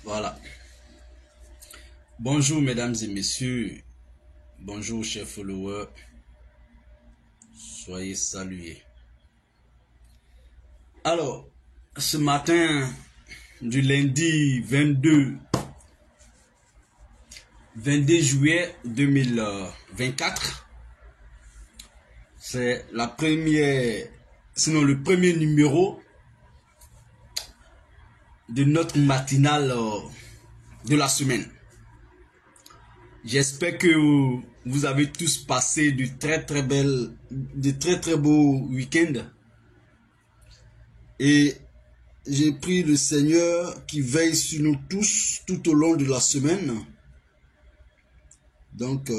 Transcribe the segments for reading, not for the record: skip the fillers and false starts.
Voilà. Bonjour mesdames et messieurs. Bonjour chers followers. Soyez salués. Alors, ce matin du lundi 22 juillet 2024, c'est la première, sinon le premier numéro de notre matinale de la semaine. J'espère que vous avez tous passé de très beaux week-ends. Et j'ai prié le Seigneur qui veille sur nous tous tout au long de la semaine. Donc,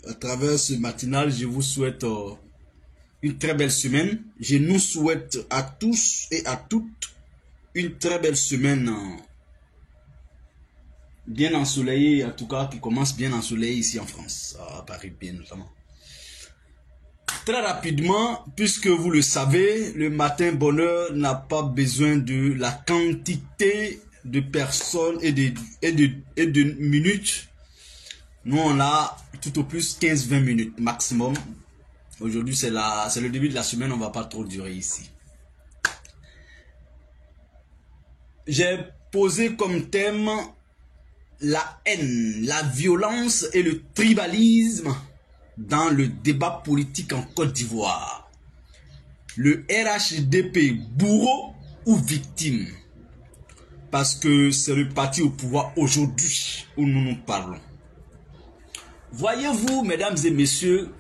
à travers ce matinal, je vous souhaite une très belle semaine. Je nous souhaite à tous et à toutes une très belle semaine. Bien ensoleillée, en tout cas, qui commence bien ensoleillée ici en France, à Paris bien notamment. Très rapidement, puisque vous le savez, le matin bonheur n'a pas besoin de la quantité de personnes et de minutes. Nous, on a tout au plus 15-20 minutes maximum. Aujourd'hui, c'est le début de la semaine, on ne va pas trop durer ici. J'ai posé comme thème la haine, la violence et le tribalisme dans le débat politique en Côte d'Ivoire. Le RHDP, bourreau ou victime? Parce que c'est le parti au pouvoir aujourd'hui où nous nous parlons. Voyez-vous, mesdames et messieurs,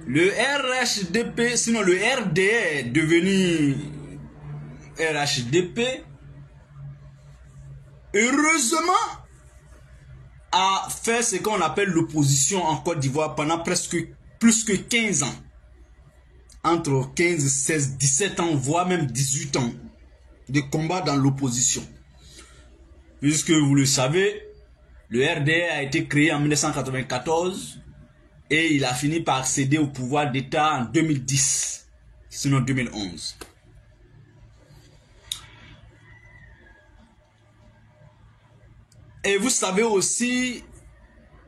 le RHDP, sinon le RDR devenu RHDP, heureusement, a fait ce qu'on appelle l'opposition en Côte d'Ivoire pendant presque plus que 15 ans. Entre 15, 16, 17 ans, voire même 18 ans de combat dans l'opposition. Puisque vous le savez, le RDR a été créé en 1994 et il a fini par accéder au pouvoir d'État en 2010, sinon 2011. Et vous savez aussi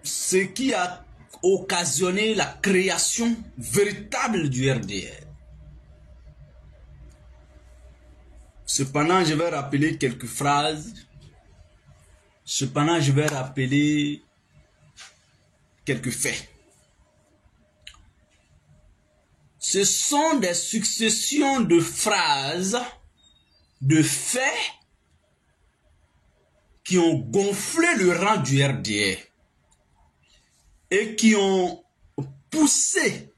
ce qui a occasionné la création véritable du RDR. Cependant, je vais rappeler quelques phrases. Cependant, je vais rappeler quelques faits. Ce sont des successions de phrases, de faits, qui ont gonflé le rang du RDR et qui ont poussé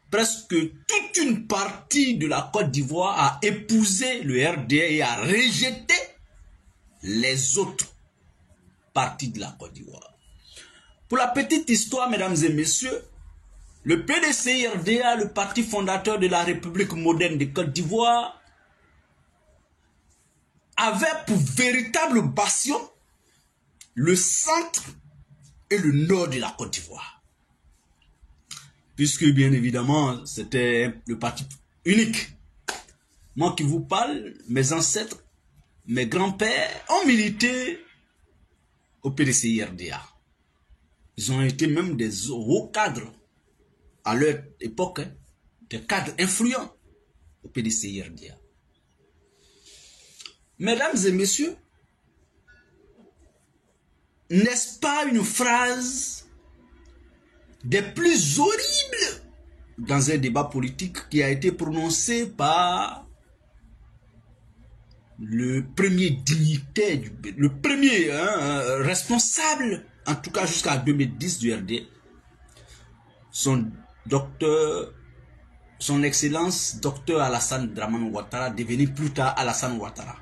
presque toute une partie de la Côte d'Ivoire à épouser le RDR et à rejeter les autres parties de la Côte d'Ivoire. Pour la petite histoire, mesdames et messieurs, le PDCI-RDA, le parti fondateur de la République moderne de Côte d'Ivoire, avait pour véritable bastion le centre et le nord de la Côte d'Ivoire. Puisque bien évidemment, c'était le parti unique. Moi qui vous parle, mes ancêtres, mes grands-pères ont milité au PDCI-RDA. Ils ont été même des hauts cadres à leur époque, hein, des cadres influents au PDCI-RDA. Mesdames et messieurs, n'est-ce pas une phrase des plus horribles dans un débat politique qui a été prononcée par le premier dignitaire, le premier responsable, en tout cas jusqu'à 2010 du RD, son excellence docteur Alassane Dramane Ouattara, devenu plus tard Alassane Ouattara.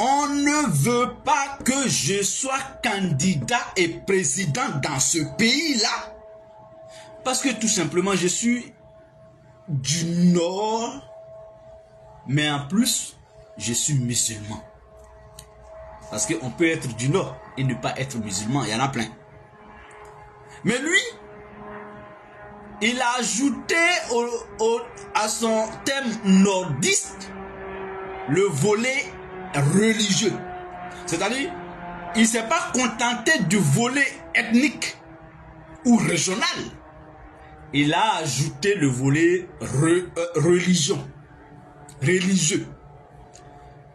On ne veut pas que je sois candidat et président dans ce pays-là. Parce que tout simplement, je suis du Nord, mais en plus, je suis musulman. Parce qu'on peut être du Nord et ne pas être musulman, il y en a plein. Mais lui, il a ajouté à son thème nordiste le volet religieux. C'est-à-dire, il ne s'est pas contenté du volet ethnique ou régional. Il a ajouté le volet religieux.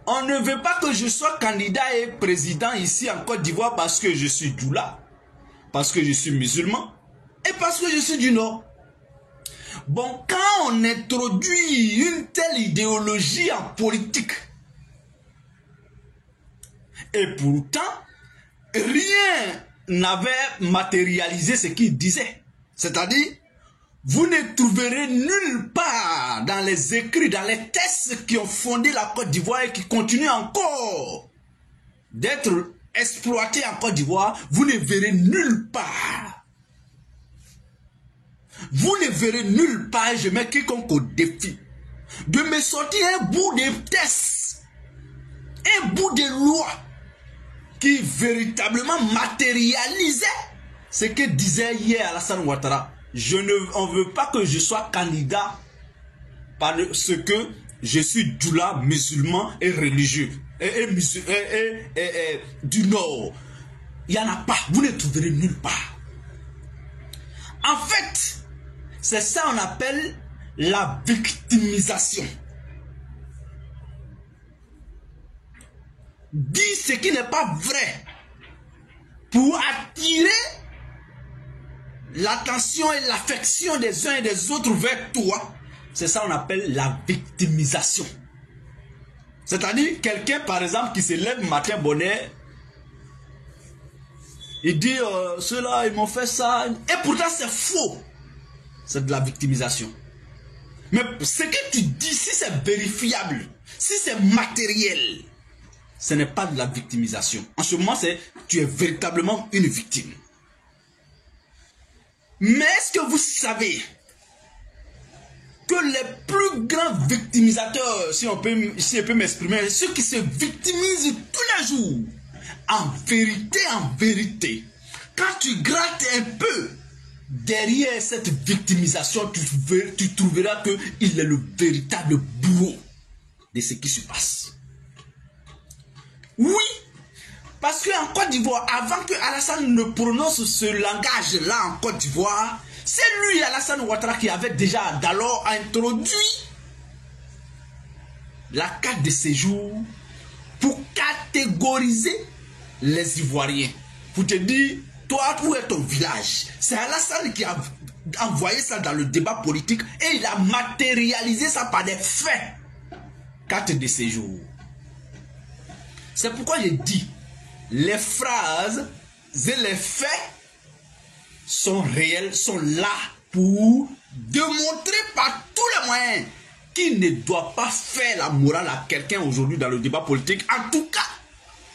On ne veut pas que je sois candidat et président ici en Côte d'Ivoire parce que je suis Djoula, parce que je suis musulman et parce que je suis du Nord. Bon, quand on introduit une telle idéologie en politique, et pourtant, rien n'avait matérialisé ce qu'il disait. C'est-à-dire, vous ne trouverez nulle part dans les écrits, dans les textes qui ont fondé la Côte d'Ivoire et qui continuent encore d'être exploités en Côte d'Ivoire, vous ne verrez nulle part. Vous ne verrez nulle part, et je mets quiconque au défi, de me sortir un bout de texte, un bout de loi, qui véritablement matérialisait ce que disait hier Alassane Ouattara. On ne veut pas que je sois candidat parce que je suis Djoula, musulman et religieux. Et du Nord. Il n'y en a pas. Vous ne trouverez nulle part. En fait, c'est ça qu'on appelle la victimisation. Dire ce qui n'est pas vrai pour attirer l'attention et l'affection des uns et des autres vers toi, c'est ça qu'on appelle la victimisation. C'est-à-dire quelqu'un par exemple qui se lève matin bonnet, il dit ceux-là ils m'ont fait ça, et pourtant c'est faux. C'est de la victimisation. Mais ce que tu dis, si c'est vérifiable, si c'est matériel, ce n'est pas de la victimisation. En ce moment, tu es véritablement une victime. Mais est-ce que vous savez que les plus grands victimisateurs, si je peux m'exprimer, ceux qui se victimisent tous les jours, en vérité, quand tu grattes un peu derrière cette victimisation, tu trouveras qu'il est le véritable bourreau de ce qui se passe. Oui, parce qu'en Côte d'Ivoire, avant que Alassane ne prononce ce langage-là en Côte d'Ivoire, c'est lui, Alassane Ouattara, qui avait déjà d'alors introduit la carte de séjour pour catégoriser les Ivoiriens. Pour te dire, toi, où est ton village? C'est Alassane qui a envoyé ça dans le débat politique et il a matérialisé ça par des faits. Carte de séjour. C'est pourquoi je dis, les phrases et les faits sont réels, sont là pour démontrer par tous les moyens qu'il ne doit pas faire la morale à quelqu'un aujourd'hui dans le débat politique, en tout cas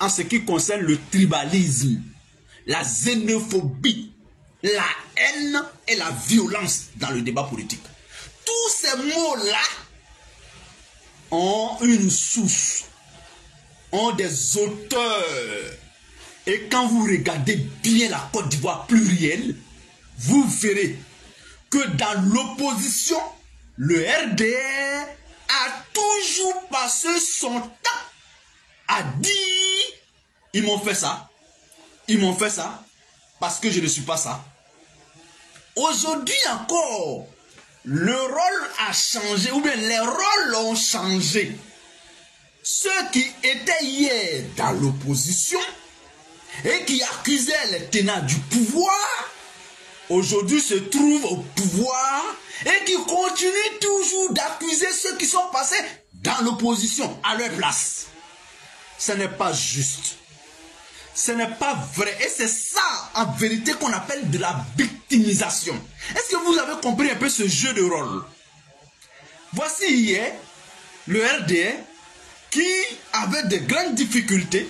en ce qui concerne le tribalisme, la xénophobie, la haine et la violence dans le débat politique. Tous ces mots-là ont une source, ont des auteurs. Et quand vous regardez bien la Côte d'Ivoire plurielle, vous verrez que dans l'opposition, le RDR a toujours passé son temps à dire « ils m'ont fait ça, parce que je ne suis pas ça ». Aujourd'hui encore, le rôle a changé, ou bien les rôles ont changé. Ceux qui étaient hier dans l'opposition et qui accusaient les tenants du pouvoir, aujourd'hui se trouvent au pouvoir et qui continuent toujours d'accuser ceux qui sont passés dans l'opposition à leur place. Ce n'est pas juste. Ce n'est pas vrai. Et c'est ça, en vérité, qu'on appelle de la victimisation. Est-ce que vous avez compris un peu ce jeu de rôle? Voici hier le RDR qui avait de grandes difficultés.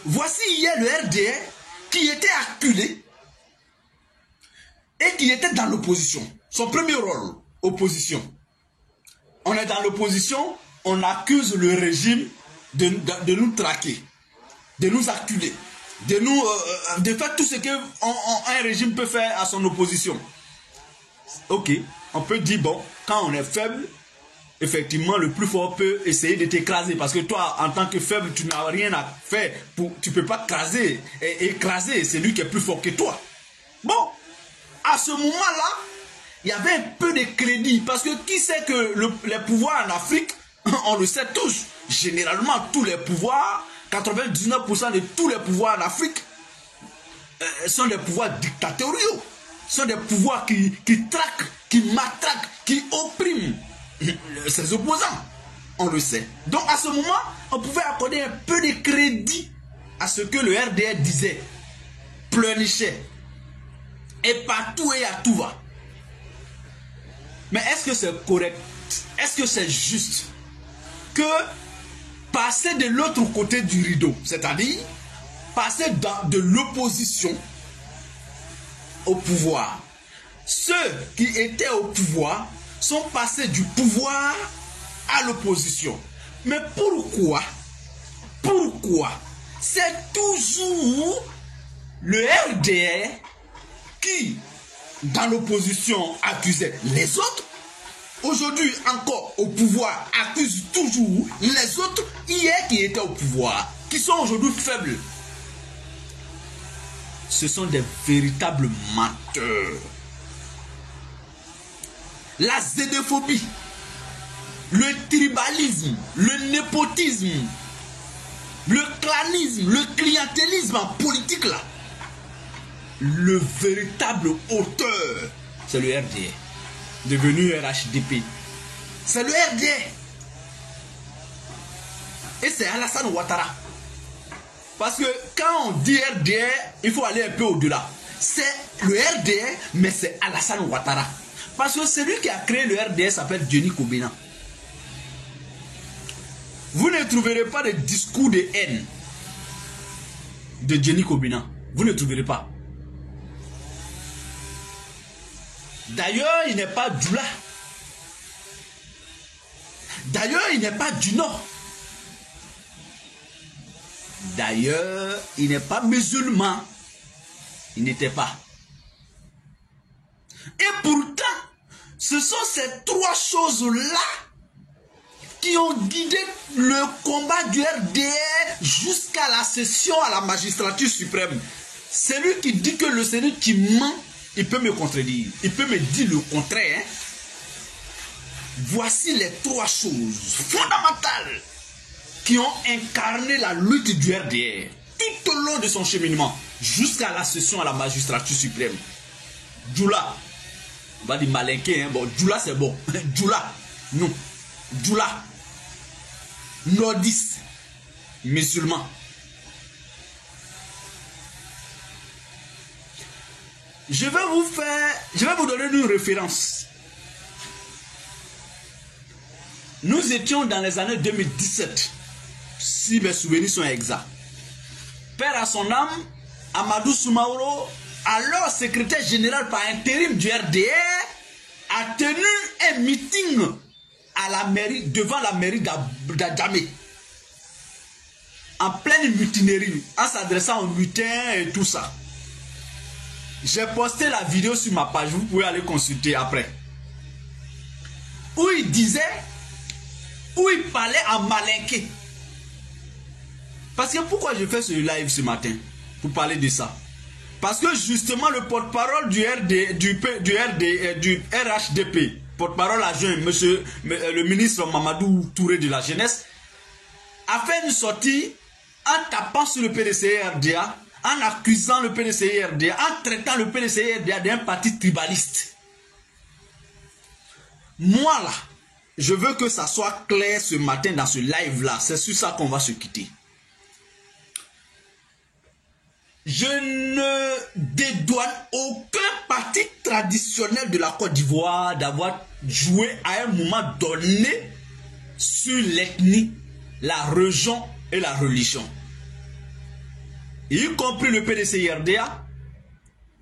Voici hier le RDR qui était acculé et qui était dans l'opposition. Son premier rôle, opposition. On est dans l'opposition, on accuse le régime de nous traquer, de nous acculer, de faire tout ce qu'un régime peut faire à son opposition. Ok, on peut dire, bon, quand on est faible, effectivement, le plus fort peut essayer de t'écraser. Parce que toi, en tant que faible, tu n'as rien à faire. Tu ne peux pas écraser celui qui est plus fort que toi. Bon, à ce moment-là, il y avait un peu de crédit. Parce que qui sait que les pouvoirs en Afrique, on le sait tous, généralement tous les pouvoirs, 99% de tous les pouvoirs en Afrique sont des pouvoirs dictatoriaux. Sont des pouvoirs qui traquent, qui matraquent, qui oppriment ses opposants. On le sait. Donc à ce moment, on pouvait accorder un peu de crédit à ce que le RDR disait, pleurnichait. Et partout et à tout va. Mais est-ce que c'est correct? Est-ce que c'est juste que passer de l'autre côté du rideau, c'est-à-dire passer de l'opposition au pouvoir, ceux qui étaient au pouvoir sont passés du pouvoir à l'opposition. Mais pourquoi? Pourquoi? C'est toujours le RDR qui, dans l'opposition, accusait les autres. Aujourd'hui, encore au pouvoir, accuse toujours les autres hier qui étaient au pouvoir, qui sont aujourd'hui faibles. Ce sont des véritables menteurs. La xénophobie, le tribalisme, le népotisme, le clanisme, le clientélisme en politique là. Le véritable auteur, c'est le RDR, devenu RHDP. C'est le RDR. Et c'est Alassane Ouattara. Parce que quand on dit RDR, il faut aller un peu au-delà. C'est le RDR, mais c'est Alassane Ouattara. Parce que celui qui a créé le RDR s'appelle Denis Kobena. Vous ne trouverez pas de discours de haine de Denis Kobena. Vous ne trouverez pas. D'ailleurs, il n'est pas Djoula. D'ailleurs, il n'est pas du Nord. D'ailleurs, il n'est pas musulman. Il n'était pas. Et pourtant, ce sont ces trois choses-là qui ont guidé le combat du RDR jusqu'à la session à la magistrature suprême. Celui qui dit que le Sénat qui ment, il peut me contredire. Il peut me dire le contraire. Hein? Voici les trois choses fondamentales qui ont incarné la lutte du RDR tout au long de son cheminement jusqu'à la session à la magistrature suprême. Djoula, on va dire malinqué, hein? Bon, Djoula c'est bon. Djoula, non. Djoula, nordiste, musulman. Je vais vous donner une référence. Nous étions dans les années 2017, si mes souvenirs sont exacts. Père à son âme, Amadou Soumaoro, alors secrétaire général par intérim du RDR, a tenu un meeting à la mairie, devant la mairie d'Adjamé. En pleine mutinerie, en s'adressant aux mutins et tout ça. J'ai posté la vidéo sur ma page, vous pouvez aller consulter après. Où il disait, où il parlait en malinqué. Parce que pourquoi je fais ce live ce matin? Pour parler de ça. Parce que justement le porte-parole du RHDP, porte-parole adjoint, le ministre Mamadou Touré de la jeunesse, a fait une sortie en tapant sur le PDCI-RDA, en accusant le PDCI-RDA, en traitant le PDCI-RDA d'un parti tribaliste. Moi là, je veux que ça soit clair ce matin dans ce live là, c'est sur ça qu'on va se quitter. Je ne dédouane aucun parti traditionnel de la Côte d'Ivoire d'avoir joué à un moment donné sur l'ethnie, la région et la religion. Y compris le PDCI-RDA,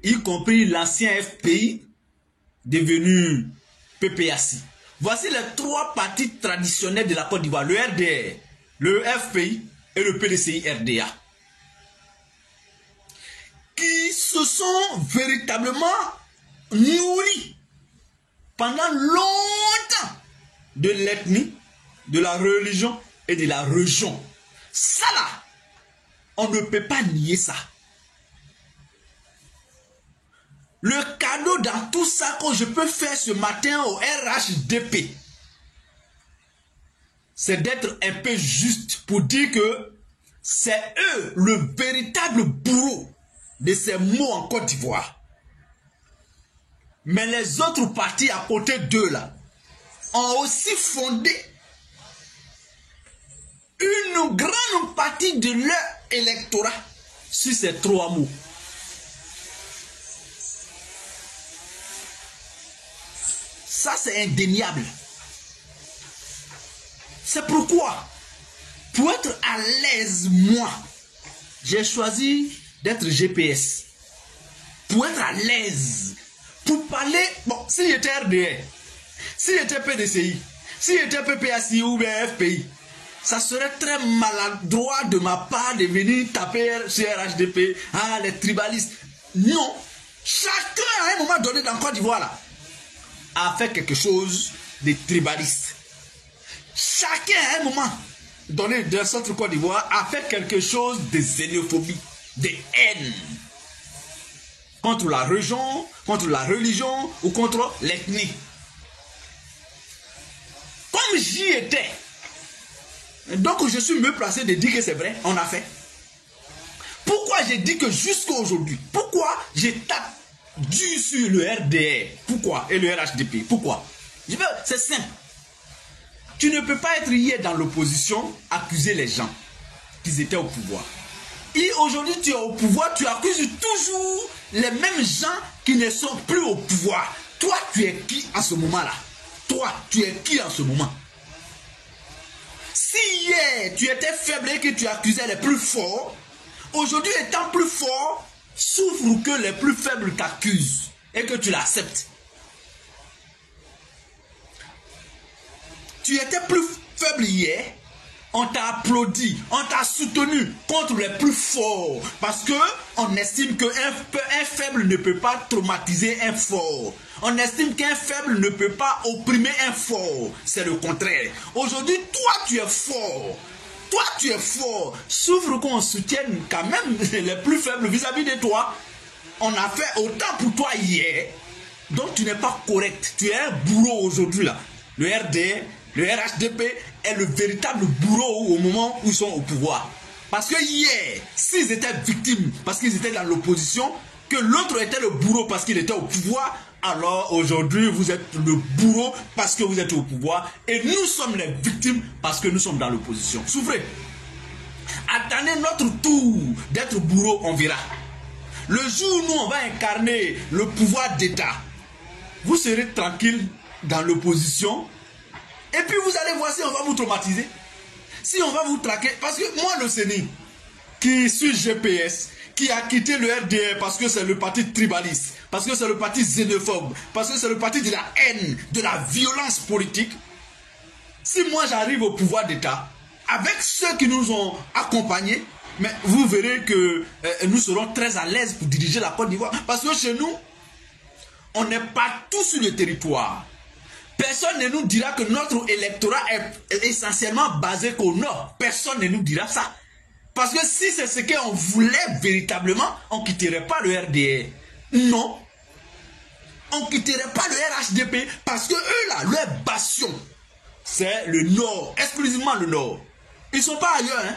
y compris l'ancien FPI devenu PPAC. Voici les trois partis traditionnels de la Côte d'Ivoire, le RDR, le FPI et le PDCI-RDA, qui se sont véritablement nourris pendant longtemps de l'ethnie, de la religion et de la région. Ça là, on ne peut pas nier ça. Le cadeau dans tout ça que je peux faire ce matin au RHDP, c'est d'être un peu juste pour dire que c'est eux le véritable bourreau de ces mots en Côte d'Ivoire. Mais les autres partis à côté d'eux là ont aussi fondé une grande partie de leur électorat sur ces trois mots. Ça, c'est indéniable. C'est pourquoi, pour être à l'aise, moi, j'ai choisi d'être GPS. Pour être à l'aise. Pour parler, bon, si j'étais RDR, si j'étais PDCI, si j'étais PPACI ou BFPI, ça serait très maladroit de ma part de venir taper sur RHDP, ah, les tribalistes. Non. Chacun, à un moment donné dans Côte d'Ivoire, là, a fait quelque chose de tribaliste. Chacun, à un moment donné dans notre Côte d'Ivoire, a fait quelque chose de xénophobie, de haine. Contre la région, contre la religion ou contre l'ethnie. Comme j'y étais, donc je suis mieux placé de dire que c'est vrai, on a fait. Pourquoi j'ai dit que jusqu'à aujourd'hui, pourquoi j'ai tape dû sur le RDR, pourquoi, et le RHDP, pourquoi? C'est simple. Tu ne peux pas être hier dans l'opposition, accuser les gens qu'ils étaient au pouvoir. Et aujourd'hui tu es au pouvoir, tu accuses toujours les mêmes gens qui ne sont plus au pouvoir. Toi, tu es qui en ce moment-là? Toi, tu es qui en ce moment? Si hier tu étais faible et que tu accusais les plus forts, aujourd'hui étant plus fort, souffre que les plus faibles t'accusent et que tu l'acceptes. Tu étais plus faible hier, on t'a applaudi, on t'a soutenu contre les plus forts parce que on estime qu'un faible ne peut pas traumatiser un fort. On estime qu'un faible ne peut pas opprimer un fort. C'est le contraire. Aujourd'hui, toi tu es fort. Toi tu es fort. Souffre qu'on soutienne quand même les plus faibles vis-à-vis de toi. On a fait autant pour toi hier. Donc tu n'es pas correct. Tu es un bourreau aujourd'hui là. Le RD, le RHDP est le véritable bourreau au moment où ils sont au pouvoir. Parce que hier, s'ils étaient victimes, parce qu'ils étaient dans l'opposition, que l'autre était le bourreau parce qu'il était au pouvoir, alors aujourd'hui vous êtes le bourreau parce que vous êtes au pouvoir et nous sommes les victimes parce que nous sommes dans l'opposition. Souffrez. Attendez notre tour d'être bourreau, on verra. Le jour où nous on va incarner le pouvoir d'État, vous serez tranquille dans l'opposition. Et puis vous allez voir si on va vous traumatiser. Si on va vous traquer. Parce que moi, le CENI, qui suis GPS, qui a quitté le RDR parce que c'est le parti tribaliste, parce que c'est le parti xénophobe, parce que c'est le parti de la haine, de la violence politique. Si moi j'arrive au pouvoir d'État, avec ceux qui nous ont accompagnés, mais vous verrez que nous serons très à l'aise pour diriger la Côte d'Ivoire. Parce que chez nous, on n'est pas tous sur le territoire. Personne ne nous dira que notre électorat est essentiellement basé qu'au nord. Personne ne nous dira ça. Parce que si c'est ce qu'on voulait véritablement, on ne quitterait pas le RDR. Non. On ne quitterait pas le RHDP parce que eux là, leur bastion, c'est le nord, exclusivement le nord. Ils ne sont pas ailleurs. Hein.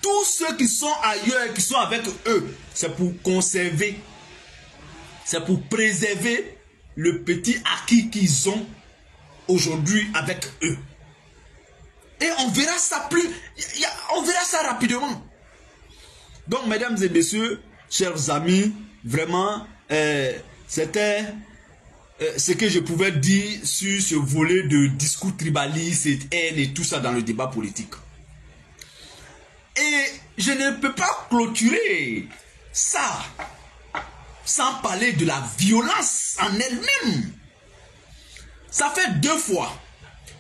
Tous ceux qui sont ailleurs, qui sont avec eux, c'est pour conserver, c'est pour préserver le petit acquis qu'ils ont aujourd'hui avec eux. Et on verra ça on verra ça rapidement. Donc, mesdames et messieurs, chers amis, vraiment, c'était ce que je pouvais dire sur ce volet de discours tribaliste et haine et tout ça dans le débat politique. Et je ne peux pas clôturer ça sans parler de la violence en elle-même. Ça fait 2 fois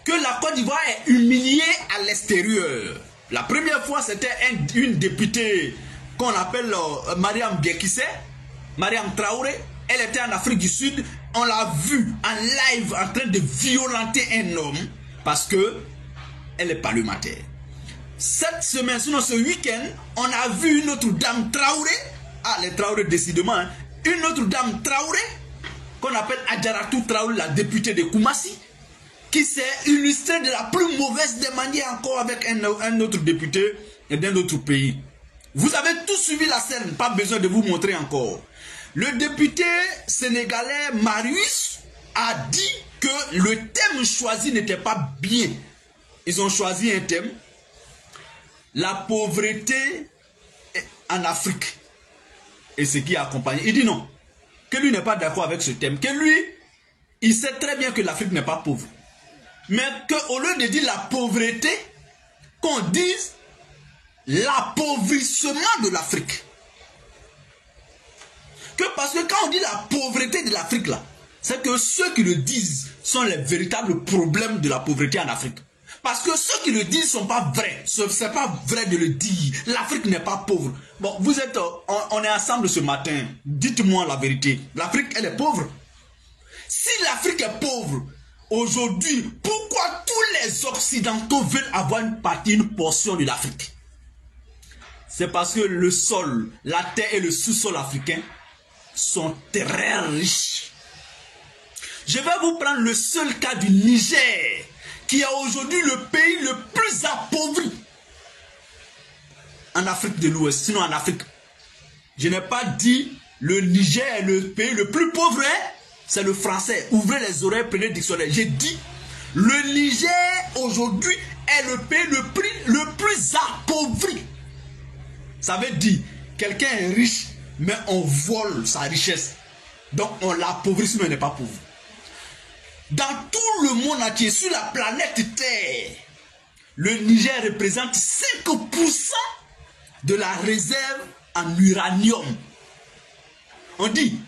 que la Côte d'Ivoire est humiliée à l'extérieur. La première fois, c'était une députée qu'on appelle Mariam Biekisse, Mariam Traoré. Elle était en Afrique du Sud. On l'a vue en live en train de violenter un homme. parce que elle est parlementaire. Cette semaine, sinon ce week-end, on a vu une autre dame Traoré. Ah, les Traoré décidément. Hein, une autre dame Traoré, qu'on appelle Adjaratou Traoré, la députée de Koumassi, qui s'est illustrée de la plus mauvaise des manières encore avec un autre député d'un autre pays. Vous avez tous suivi la scène, pas besoin de vous montrer encore. Le député sénégalais Marius a dit que le thème choisi n'était pas bien. Ils ont choisi un thème, la pauvreté en Afrique. Et ce qui a accompagné. Il dit non, que lui n'est pas d'accord avec ce thème, que lui, il sait très bien que l'Afrique n'est pas pauvre. Mais qu'au lieu de dire la pauvreté, qu'on dise l'appauvrissement de l'Afrique. Que parce que quand on dit la pauvreté de l'Afrique là, c'est que ceux qui le disent sont les véritables problèmes de la pauvreté en Afrique. Parce que ceux qui le disent ne sont pas vrais. Ce n'est pas vrai de le dire. L'Afrique n'est pas pauvre. Bon, vous êtes, on est ensemble ce matin. Dites-moi la vérité. L'Afrique, elle est pauvre. Si l'Afrique est pauvre, aujourd'hui, pourquoi tous les Occidentaux veulent avoir une partie, une portion de l'Afrique? C'est parce que le sol, la terre et le sous-sol africain sont très riches. Je vais vous prendre le seul cas du Niger, qui est aujourd'hui le pays le plus appauvri en Afrique de l'Ouest, sinon en Afrique. Je n'ai pas dit le Niger est le pays le plus pauvre, hein? C'est le français. Ouvrez les oreilles, prenez le dictionnaire. J'ai dit, le Niger aujourd'hui est le pays le plus appauvri. Ça veut dire, quelqu'un est riche, mais on vole sa richesse. Donc on l'appauvrit, sinon il n'est pas pauvre. Dans tout le monde entier, sur la planète Terre, le Niger représente 5% de la réserve en uranium. On dit,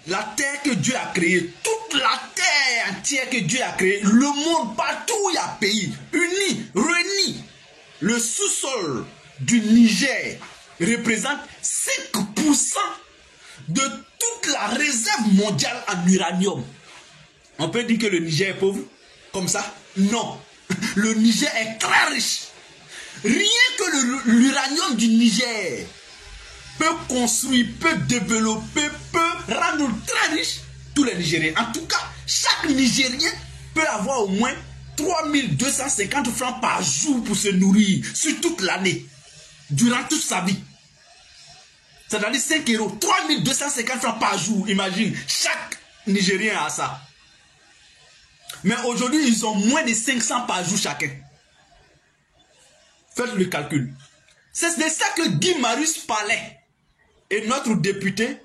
la terre que Dieu a créée, toute la terre entière que Dieu a créée, le monde, partout où il y a pays, unis, réunis, le sous-sol du Niger représente 5% de toute la réserve mondiale en uranium. On peut dire que le Niger est pauvre comme ça? Non. Le Niger est très riche. Rien que l'uranium du Niger peut construire, peut développer, peut rendre très riche tous les Nigériens. En tout cas, chaque Nigérien peut avoir au moins 3250 francs par jour pour se nourrir sur toute l'année, durant toute sa vie. C'est-à-dire 5 €, 3250 francs par jour. Imagine, chaque Nigérien a ça. Mais aujourd'hui, ils ont moins de 500 par jour chacun. Faites le calcul. C'est de ça que Guy Marius parlait. Et notre député,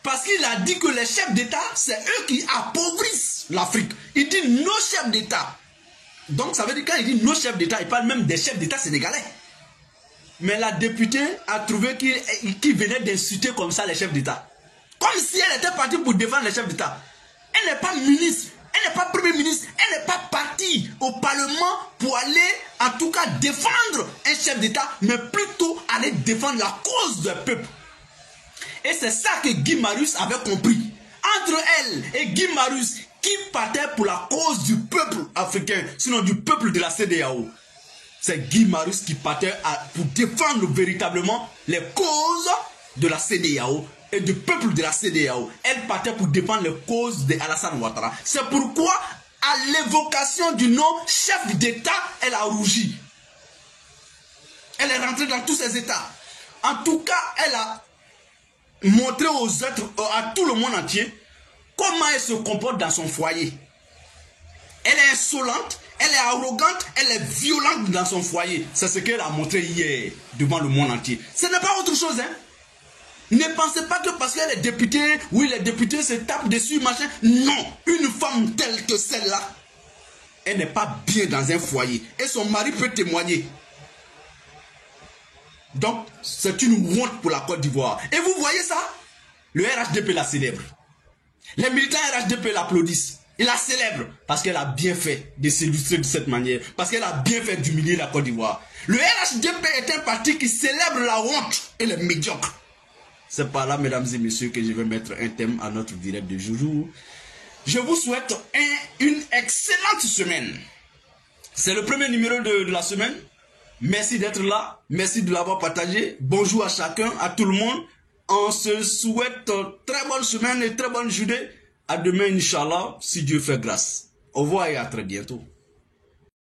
parce qu'il a dit que les chefs d'État, c'est eux qui appauvrissent l'Afrique. Il dit nos chefs d'État. Donc ça veut dire quand il dit nos chefs d'État, il parle même des chefs d'État sénégalais. Mais la députée a trouvé qu'il venait d'insulter comme ça les chefs d'État. Comme si elle était partie pour défendre les chefs d'État. Elle n'est pas ministre, elle n'est pas premier ministre, elle n'est pas partie au Parlement pour aller en tout cas défendre un chef d'État, mais plutôt aller défendre la cause du peuple. Et c'est ça que Guy Marius avait compris. Entre elle et Guy Marius, qui partait pour la cause du peuple africain, sinon du peuple de la CEDEAO. C'est Guy Marius qui partait pour défendre véritablement les causes de la CEDEAO et du peuple de la CEDEAO. Elle partait pour défendre les causes d'Alassane Ouattara. C'est pourquoi, à l'évocation du nom chef d'État, elle a rougi. Elle est rentrée dans tous ses états. En tout cas, elle a montré aux êtres, à tout le monde entier, comment elle se comporte dans son foyer. Elle est insolente, elle est arrogante, elle est violente dans son foyer. C'est ce qu'elle a montré hier devant le monde entier. Ce n'est pas autre chose, hein. Ne pensez pas que parce qu'elle est députée, oui, les députés se tapent dessus, machin. Non, une femme telle que celle-là, elle n'est pas bien dans un foyer. Et son mari peut témoigner. Donc, c'est une honte pour la Côte d'Ivoire. Et vous voyez ça? Le RHDP la célèbre. Les militants RHDP l'applaudissent. Ils la célèbrent parce qu'elle a bien fait de s'illustrer de cette manière. Parce qu'elle a bien fait d'humilier la Côte d'Ivoire. Le RHDP est un parti qui célèbre la honte et les médiocres. C'est par là, mesdames et messieurs, que je vais mettre un thème à notre direct de jour. Je vous souhaite un une excellente semaine. C'est le premier numéro de la semaine. Merci d'être là. Merci de l'avoir partagé. Bonjour à chacun, à tout le monde. On se souhaite très bonne semaine et très bonne journée. À demain, Inch'Allah, si Dieu fait grâce. Au revoir et à très bientôt.